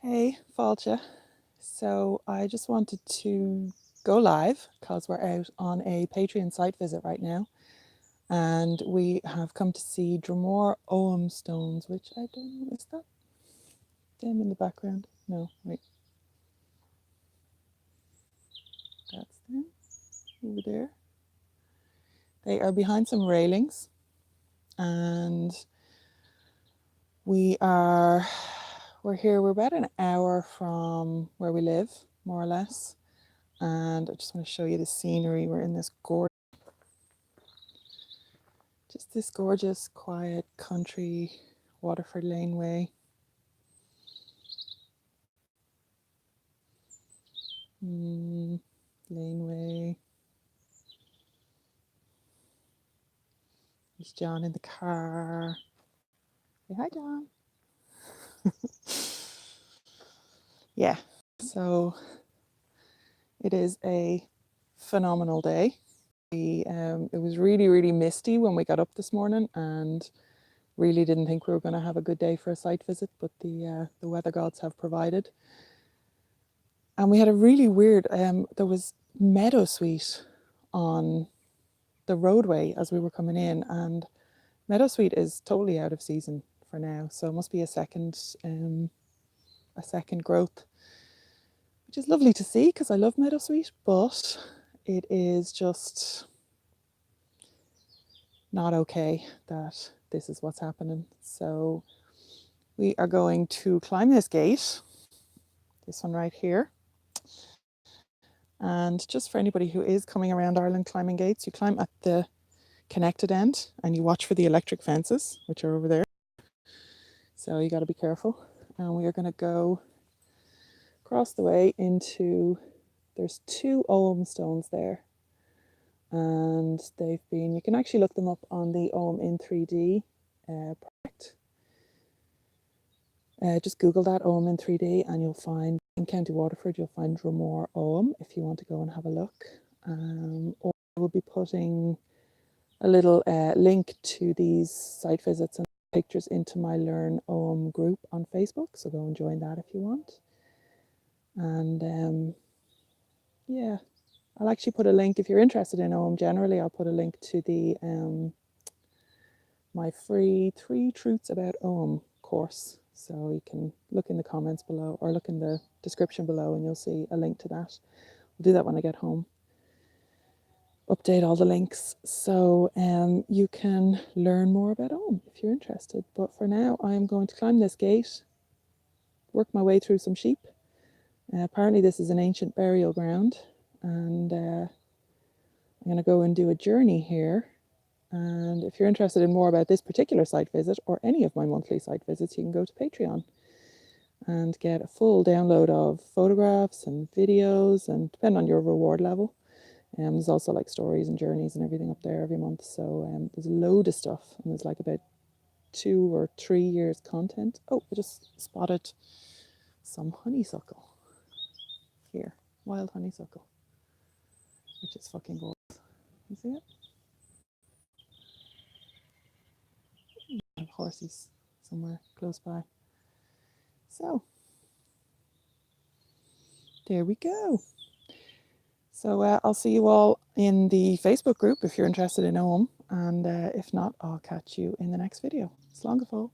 Hey, Falcha. So I just wanted to go live because we're out on a Patreon site visit right now. And we have come to see Dromore Ogham stones, which I don't know, is that them in the background? No, wait. That's them over there. They are behind some railings. And we're here, we're about an hour from where we live, more or less. And I just want to show you the scenery. We're in this gorgeous, quiet country Waterford laneway. Laneway. There's John in the car. Say hi, John. Yeah, so it is a phenomenal day. It was really, really misty when we got up this morning and really didn't think we were going to have a good day for a site visit, but the weather gods have provided. And we had a really weird, there was meadowsweet on the roadway as we were coming in, and meadowsweet is totally out of season for now, so it must be a second growth, which is lovely to see because I love meadowsweet, but it is just not okay that this is what's happening. So we are going to climb this gate, this one right here. And just for anybody who is coming around Ireland climbing gates, you climb at the connected end and you watch for the electric fences, which are over there. So you got to be careful. And we are going to go across the way into, there's 2 Ogham stones there. And they've been, you can actually look them up on the Ogham in 3D project. Just Google that, Ogham in 3D, and you'll find, in County Waterford, you'll find Dromore Ogham if you want to go and have a look. Or we'll be putting a little link to these site visits and pictures into my Learn Ogham group on Facebook, so go and join that if you want. And yeah, I'll actually put a link, if you're interested in Ogham generally, I'll put a link to the my free 3 Truths About Ogham course. So you can look in the comments below or look in the description below and you'll see a link to that. I'll do that when I get home. Update all the links so you can learn more about Ogham if you're interested. But for now, I'm going to climb this gate, work my way through some sheep. Apparently this is an ancient burial ground, and I'm going to go and do a journey here. And if you're interested in more about this particular site visit or any of my monthly site visits, you can go to Patreon and get a full download of photographs and videos, and depending on your reward level. There's also like stories and journeys and everything up there every month. So there's a load of stuff, and there's like about 2 or 3 years content. Oh, I just spotted some honeysuckle here, wild honeysuckle, which is fucking gorgeous. You see it? And horses somewhere close by. So there we go. So I'll see you all in the Facebook group if you're interested in Ogham, and if not, I'll catch you in the next video. Slán go fóill.